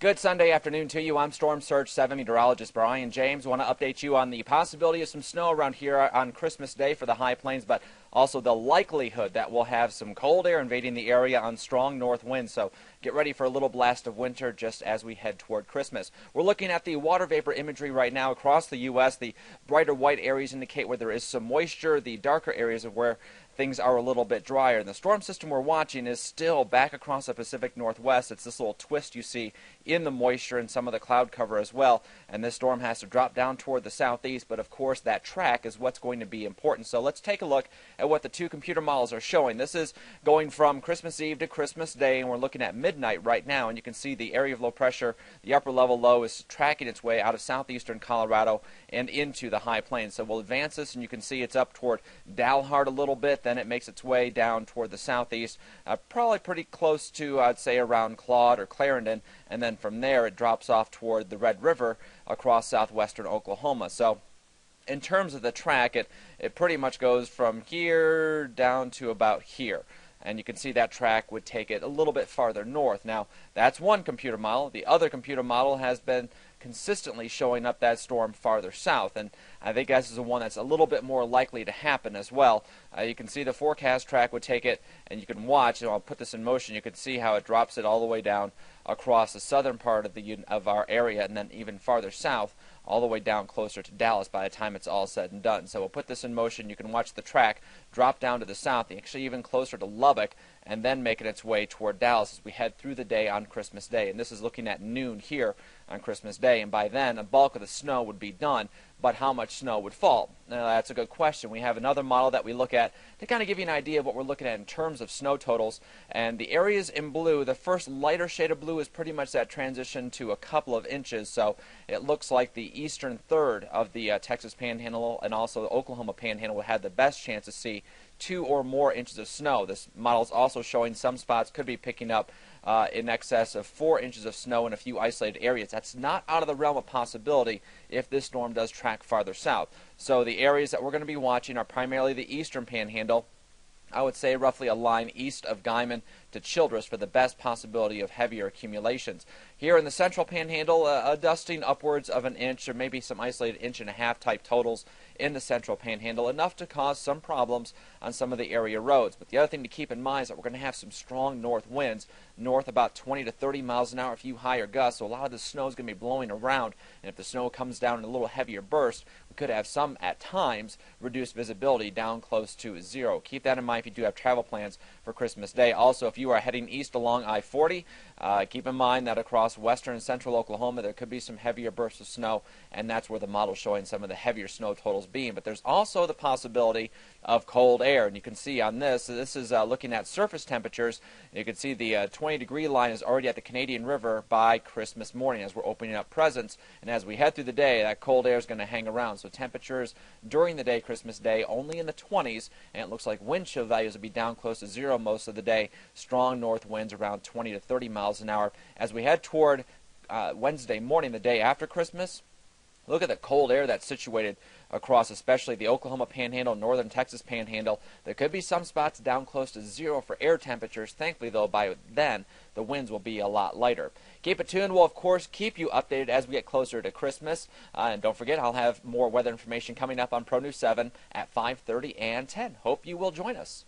Good Sunday afternoon to you. I'm Storm Surge 7 meteorologist Brian James. I want to update you on the possibility of some snow around here on Christmas Day for the high plains, but also the likelihood that we'll have some cold air invading the area on strong north winds. So get ready for a little blast of winter just as we head toward Christmas. We're looking at the water vapor imagery right now across the U.S. The brighter white areas indicate where there is some moisture. The darker areas of where things are a little bit drier. And the storm system we're watching is still back across the Pacific Northwest. It's this little twist you see in the moisture and some of the cloud cover as well. And this storm has to drop down toward the southeast, but of course that track is what's going to be important. So let's take a look at what the two computer models are showing. This is going from Christmas Eve to Christmas Day, and we're looking at midnight right now, and you can see the area of low pressure, the upper level low, is tracking its way out of southeastern Colorado and into the high plains. So we'll advance this, and you can see it's up toward Dalhart a little bit, then it makes its way down toward the southeast, probably pretty close to, I'd say, around Claude or Clarendon, and then from there it drops off toward the Red River across southwestern Oklahoma. So in terms of the track, it pretty much goes from here down to about here. And you can see that track would take it a little bit farther north. Now, that's one computer model. The other computer model has been consistently showing up that storm farther south, and I think this is the one that's a little bit more likely to happen as well. You can see the forecast track would take it, and you can watch, and I'll put this in motion, you can see how it drops it all the way down across the southern part of our area, and then even farther south, all the way down closer to Dallas by the time it's all said and done. So we'll put this in motion. You can watch the track drop down to the south, actually even closer to Lubbock, and then making its way toward Dallas as we head through the day on Christmas Day. And this is looking at noon here on Christmas Day, and by then a bulk of the snow would be done. But how much snow would fall? Now, that's a good question. We have another model that we look at to kind of give you an idea of what we're looking at in terms of snow totals. And the areas in blue, the first lighter shade of blue is pretty much that transition to a couple of inches. So it looks like the eastern third of the Texas Panhandle and also the Oklahoma Panhandle will have the best chance to see 2 or more inches of snow. This model is also showing some spots could be picking up in excess of 4 inches of snow in a few isolated areas. That's not out of the realm of possibility if this storm does track farther south. So the areas that we're going to be watching are primarily the eastern Panhandle. I would say roughly a line east of Guyman to Childress for the best possibility of heavier accumulations. Here in the central Panhandle, a dusting upwards of an inch or maybe some isolated 1.5 inch type totals in the central Panhandle, enough to cause some problems on some of the area roads. But the other thing to keep in mind is that we're going to have some strong north winds, north about 20 to 30 miles an hour, a few higher gusts, so a lot of the snow is going to be blowing around, and if the snow comes down in a little heavier burst, we could have some, at times, reduced visibility down close to 0. Keep that in mind if you do have travel plans for Christmas Day. Also, if you are heading east along I-40, keep in mind that across western and central Oklahoma there could be some heavier bursts of snow, and that's where the model's showing some of the heavier snow totals being. But there's also the possibility of cold air, and you can see on this is looking at surface temperatures. You can see the 20-degree line is already at the Canadian River by Christmas morning as we're opening up presents, and as we head through the day, that cold air is going to hang around. So temperatures during the day, Christmas Day, only in the 20s, and it looks like wind chill values will be down close to 0 most of the day. Strong north winds around 20 to 30 miles an hour. As we head toward Wednesday morning, the day after Christmas, look at the cold air that's situated across especially the Oklahoma Panhandle, northern Texas Panhandle. There could be some spots down close to 0 for air temperatures. Thankfully, though, by then, the winds will be a lot lighter. Keep it tuned. We'll, of course, keep you updated as we get closer to Christmas. And don't forget, I'll have more weather information coming up on Pro News 7 at 5:30 and 10. Hope you will join us.